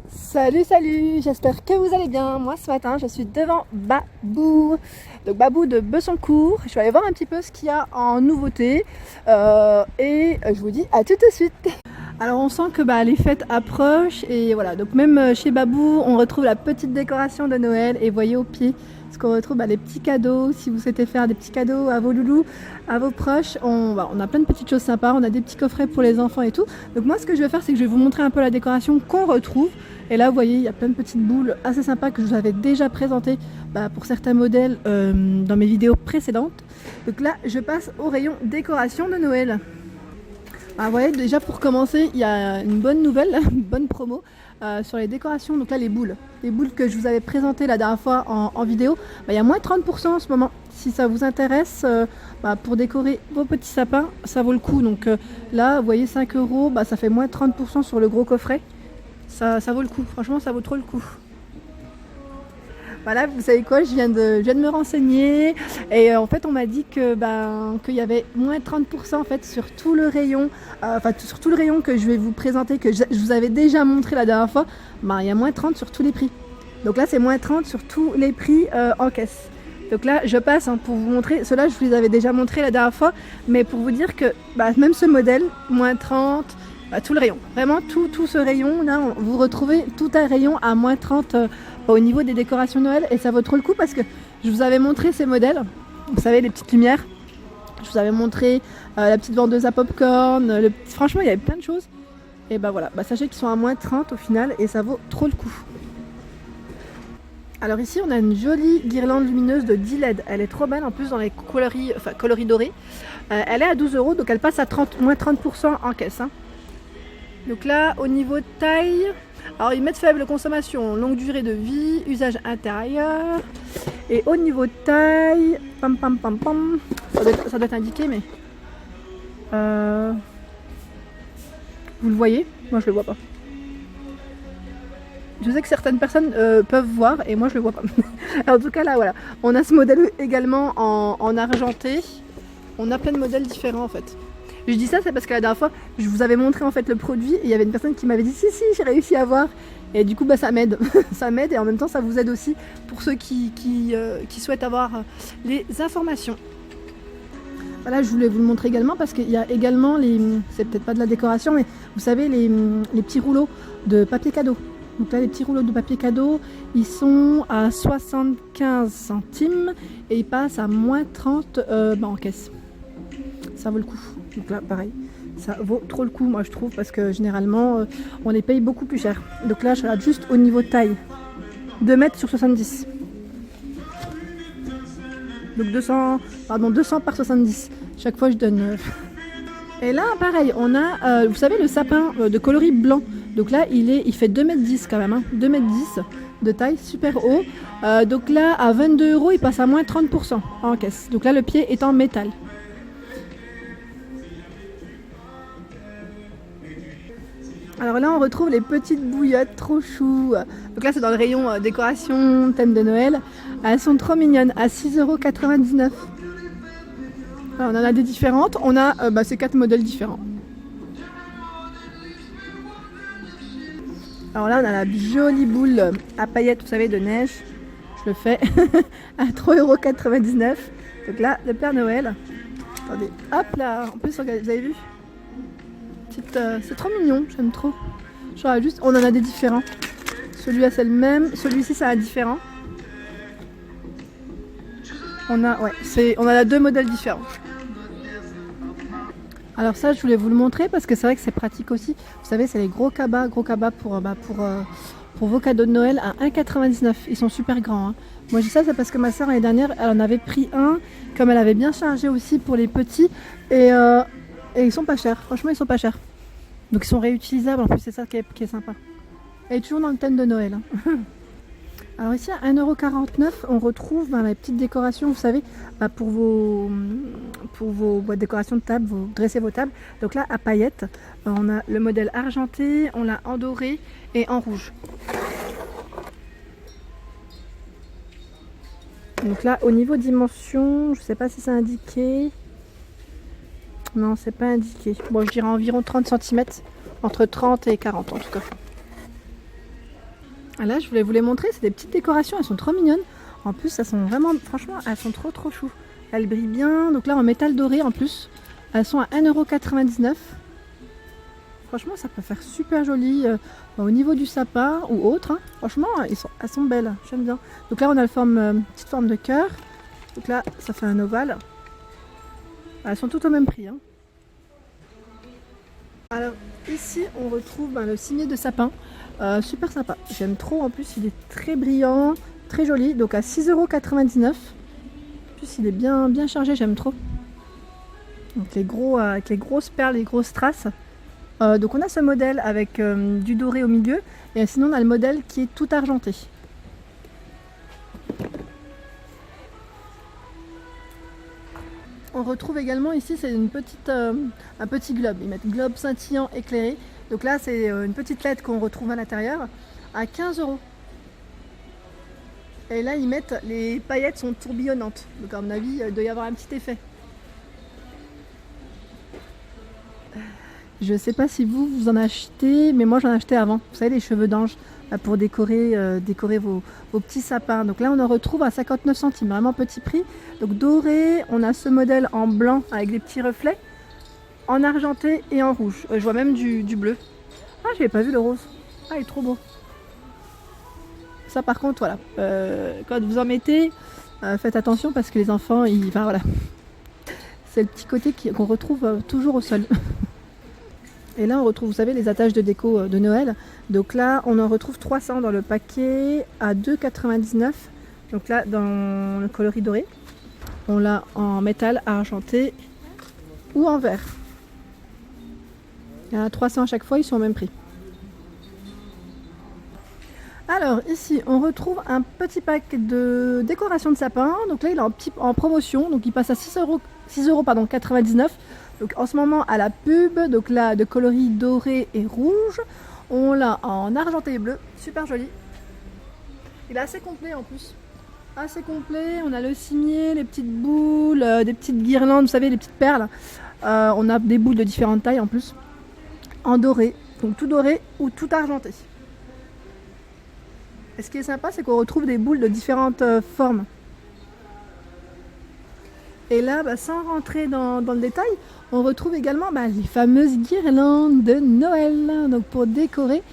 Salut, salut, j'espère que vous allez bien. Moi ce matin je suis devant Babou, donc Babou de Bessancourt. Je vais aller voir un petit peu ce qu'il y a en nouveauté et je vous dis à tout de suite. Alors on sent que les fêtes approchent et voilà, donc même chez Babou on retrouve la petite décoration de Noël et voyez au pied ce qu'on retrouve, les petits cadeaux. Si vous souhaitez faire des petits cadeaux à vos loulous, à vos proches, on a plein de petites choses sympas, on a des petits coffrets pour les enfants et tout. Donc moi ce que je vais faire c'est que je vais vous montrer un peu la décoration qu'on retrouve. Et là vous voyez il y a plein de petites boules assez sympas que je vous avais déjà présentées pour certains modèles dans mes vidéos précédentes. Donc là je passe au rayon décoration de Noël. Vous voyez, déjà pour commencer, il y a une bonne nouvelle, une bonne promo sur les décorations. Donc là, les boules que je vous avais présentées la dernière fois en vidéo, il y a moins 30% en ce moment. Si ça vous intéresse, pour décorer vos petits sapins, ça vaut le coup. Donc là, vous voyez, 5 €, ça fait moins 30% sur le gros coffret. Ça vaut le coup, franchement, ça vaut trop le coup. Voilà, vous savez quoi, je viens de me renseigner et en fait on m'a dit que qu'il y avait moins 30% en fait sur tout le rayon, sur tout le rayon que je vais vous présenter, que je vous avais déjà montré la dernière fois. Il y a moins 30 sur tous les prix. Donc là c'est moins 30 sur tous les prix en caisse. Donc là je passe pour vous montrer, ceux-là je vous les avais déjà montré la dernière fois, mais pour vous dire que même ce modèle, moins 30, tout le rayon, vraiment tout ce rayon là, vous retrouvez tout un rayon à moins 30 au niveau des décorations Noël et ça vaut trop le coup parce que je vous avais montré ces modèles, vous savez les petites lumières, je vous avais montré la petite vendeuse à popcorn, franchement il y avait plein de choses et voilà, sachez qu'ils sont à moins 30 au final et ça vaut trop le coup. Alors ici on a une jolie guirlande lumineuse de 10 LED, elle est trop belle en plus dans les coloris dorés, elle est à 12 €, donc elle passe à moins 30% en caisse. Donc là au niveau de taille, alors ils mettent faible consommation, longue durée de vie, usage intérieur. Et au niveau de taille, ça doit être indiqué, mais vous le voyez? Moi je le vois pas. Je sais que certaines personnes peuvent voir et moi je le vois pas. En tout cas là voilà, on a ce modèle également en argenté. On a plein de modèles différents en fait. Je dis ça c'est parce que la dernière fois je vous avais montré en fait le produit et il y avait une personne qui m'avait dit si j'ai réussi à voir et du coup ça m'aide. Ça m'aide et en même temps ça vous aide aussi pour ceux qui souhaitent avoir les informations. Voilà, je voulais vous le montrer également parce qu'il y a également c'est peut-être pas de la décoration mais vous savez les petits rouleaux de papier cadeau. Donc là les petits rouleaux de papier cadeau ils sont à 75 centimes et ils passent à moins 30 en caisse. Ça vaut le coup. Donc là pareil, ça vaut trop le coup moi je trouve parce que généralement on les paye beaucoup plus cher. Donc là je regarde juste au niveau taille, 2 mètres sur 70. Donc 200 par 70. Chaque fois je donne. Et là pareil, on a vous savez le sapin de coloris blanc. Donc là il fait 2,10 m quand même, 2,10 m de taille, super haut. Donc là à 22 € il passe à moins 30% en caisse. Donc là le pied est en métal. Alors là on retrouve les petites bouillottes trop chou. Donc là c'est dans le rayon décoration, thème de Noël. Elles sont trop mignonnes, à 6,99 €. Alors, on en a des différentes, on a ces 4 modèles différents. Alors là on a la jolie boule à paillettes, vous savez, de neige. Je le fais à 3,99 €. Donc là le Père Noël. Attendez, hop là, en plus regardez, vous avez vu? C'est trop mignon, j'aime trop. On en a des différents. Celui-là c'est le même, celui-ci c'est un différent. On a 2 modèles différents. Alors ça je voulais vous le montrer parce que c'est vrai que c'est pratique aussi. Vous savez c'est les gros cabas pour vos cadeaux de Noël à 1,99 €. Ils sont super grands. Moi je dis ça c'est parce que ma soeur l'année dernière elle en avait pris un, comme elle avait bien chargé aussi pour les petits et ils sont pas chers, franchement ils sont pas chers. Donc ils sont réutilisables, en plus c'est ça qui est sympa. Et toujours dans le thème de Noël. Alors ici à 1,49 € on retrouve la petite décoration, vous savez, pour vos décorations de table, vous dressez vos tables. Donc là à paillettes, on a le modèle argenté, on l'a en doré et en rouge. Donc là au niveau dimension, je sais pas si c'est indiqué. Non, c'est pas indiqué. Bon, je dirais environ 30 cm, entre 30 et 40 en tout cas. Là, je voulais vous les montrer, c'est des petites décorations, elles sont trop mignonnes. En plus, elles sont vraiment, franchement, elles sont trop chou. Elles brillent bien, donc là en métal doré en plus. Elles sont à 1,99 €. Franchement, ça peut faire super joli au niveau du sapin ou autre. Hein. Franchement, elles sont belles, j'aime bien. Donc là, on a la petite forme de cœur. Donc là, ça fait un ovale. Elles sont toutes au même prix. Hein. Alors ici, on retrouve le cimier de sapin. Super sympa. J'aime trop. En plus, il est très brillant, très joli. Donc à 6,99 €. En plus, il est bien chargé. J'aime trop. Donc avec les grosses perles, les grosses strass. Donc on a ce modèle avec du doré au milieu. Et sinon, on a le modèle qui est tout argenté. On retrouve également ici, c'est un petit globe. Ils mettent globe scintillant éclairé. Donc là, c'est une petite LED qu'on retrouve à l'intérieur à 15 €. Et là, ils mettent les paillettes sont tourbillonnantes. Donc à mon avis, il doit y avoir un petit effet. Je ne sais pas si vous en achetez, mais moi j'en achetais avant. Vous savez, les cheveux d'ange pour décorer vos petits sapins. Donc là, on en retrouve à 59 centimes, vraiment petit prix. Donc doré, on a ce modèle en blanc avec des petits reflets, en argenté et en rouge. Je vois même du bleu. Ah, je n'avais pas vu le rose. Ah, il est trop beau. Ça, par contre, voilà. Quand vous en mettez, faites attention parce que les enfants, voilà. C'est le petit côté qu'on retrouve toujours au sol. Et là, on retrouve, vous savez, les attaches de déco de Noël. Donc là, on en retrouve 300 dans le paquet à 2,99 €. Donc là, dans le coloris doré, on l'a en métal argenté ou en verre. Il y en a 300 à chaque fois, ils sont au même prix. Alors ici, on retrouve un petit pack de décoration de sapin. Donc là, il est en promotion, donc il passe à 6,99 €. Donc en ce moment à la pub, donc là de coloris doré et rouge, on l'a en argenté et bleu, super joli. Il est assez complet en plus, assez complet. On a le cimier, les petites boules, des petites guirlandes, vous savez, les petites perles. On a des boules de différentes tailles en plus, en doré, donc tout doré ou tout argenté. Et ce qui est sympa, c'est qu'on retrouve des boules de différentes formes. Et là, sans rentrer dans le détail, on retrouve également les fameuses guirlandes de Noël, donc pour décorer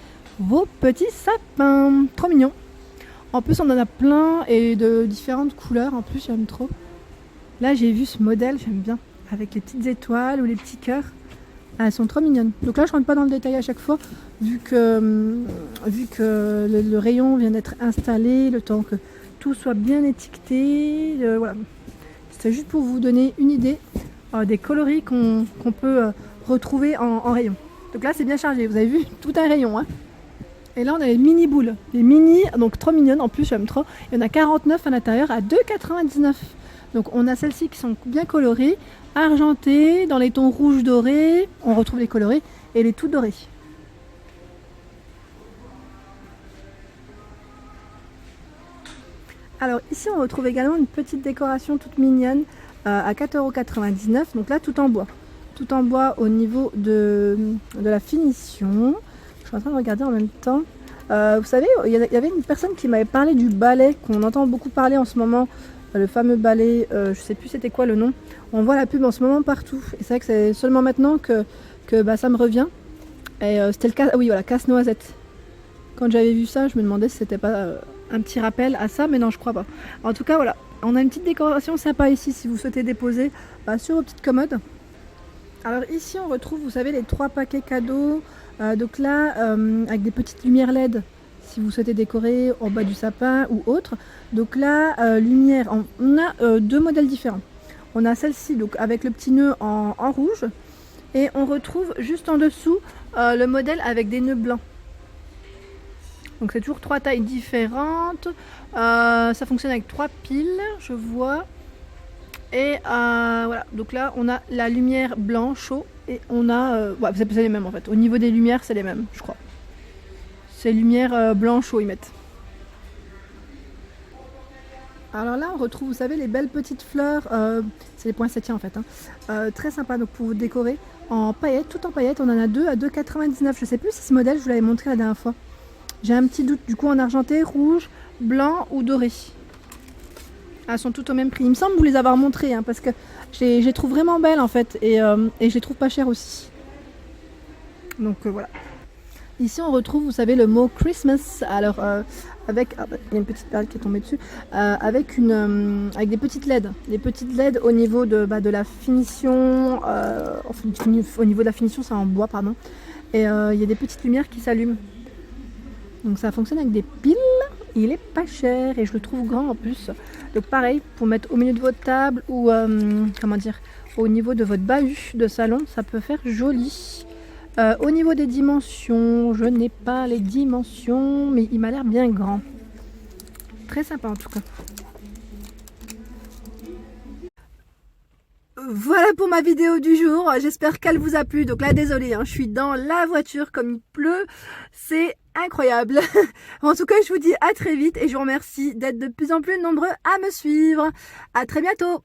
vos petits sapins. Trop mignon. En plus, on en a plein et de différentes couleurs. En plus, j'aime trop. Là, j'ai vu ce modèle, j'aime bien, avec les petites étoiles ou les petits cœurs. Elles sont trop mignonnes. Donc là, je rentre pas dans le détail à chaque fois, vu que le rayon vient d'être installé, le temps que tout soit bien étiqueté. Voilà. C'est juste pour vous donner une idée des coloris qu'on peut retrouver en rayon. Donc là, c'est bien chargé. Vous avez vu, tout un rayon. Hein. Et là, on a les mini boules. Les mini, donc trop mignonnes. En plus, j'aime trop. Il y en a 49 à l'intérieur à 2,99 €. Donc on a celles-ci qui sont bien colorées, argentées, dans les tons rouge doré. On retrouve les colorés et les tout dorés. Alors ici, on retrouve également une petite décoration toute mignonne à 4,99 €. Donc là, tout en bois. Tout en bois au niveau de la finition. Je suis en train de regarder en même temps. Vous savez, il y avait une personne qui m'avait parlé du balai qu'on entend beaucoup parler en ce moment. Le fameux balai, je sais plus c'était quoi le nom. On voit la pub en ce moment partout. Et c'est vrai que c'est seulement maintenant que ça me revient. Et c'était le cas, oui voilà, casse-noisette. Quand j'avais vu ça, je me demandais si c'était pas un petit rappel à ça, mais non, je crois pas. En tout cas, voilà, on a une petite décoration sympa ici si vous souhaitez déposer sur vos petites commodes. Alors ici, on retrouve, vous savez, les 3 paquets cadeaux. Donc là, avec des petites lumières LED, si vous souhaitez décorer en bas du sapin ou autre. Donc là, lumière, on a 2 modèles différents. On a celle-ci, donc avec le petit nœud en rouge, et on retrouve juste en dessous le modèle avec des nœuds blancs. Donc c'est toujours 3 tailles différentes. Ça fonctionne avec 3 piles, je vois. Et voilà, donc là on a la lumière blanc chaud et on a, c'est les mêmes en fait. Au niveau des lumières, c'est les mêmes, je crois. C'est lumière blanc chaud ils mettent. Alors là on retrouve, vous savez, les belles petites fleurs, c'est les poinsettias en fait, hein. Très sympa donc pour vous décorer en paillettes, tout en paillettes. On en a 2 à 2,99 €. Je sais plus si ce modèle je vous l'avais montré la dernière fois. J'ai un petit doute du coup en argenté, rouge, blanc ou doré. Elles sont toutes au même prix. Il me semble vous les avoir montrées hein, parce que je les trouve vraiment belles en fait et je les trouve pas chères aussi. Donc voilà. Ici on retrouve, vous savez, le mot Christmas. Alors avec, il y a une petite perle qui est tombée dessus, avec des petites LED. Des petites LED au niveau de la finition, au niveau de la finition c'est en bois pardon. Et il y a des petites lumières qui s'allument. Donc ça fonctionne avec des piles. Il est pas cher et je le trouve grand en plus. Donc pareil, pour mettre au milieu de votre table ou comment dire, au niveau de votre bahut de salon, ça peut faire joli. Au niveau des dimensions, je n'ai pas les dimensions, mais il m'a l'air bien grand. Très sympa en tout cas. Voilà pour ma vidéo du jour, j'espère qu'elle vous a plu. Donc là désolé, hein, je suis dans la voiture comme il pleut, c'est incroyable. En tout cas je vous dis à très vite et je vous remercie d'être de plus en plus nombreux à me suivre. À très bientôt.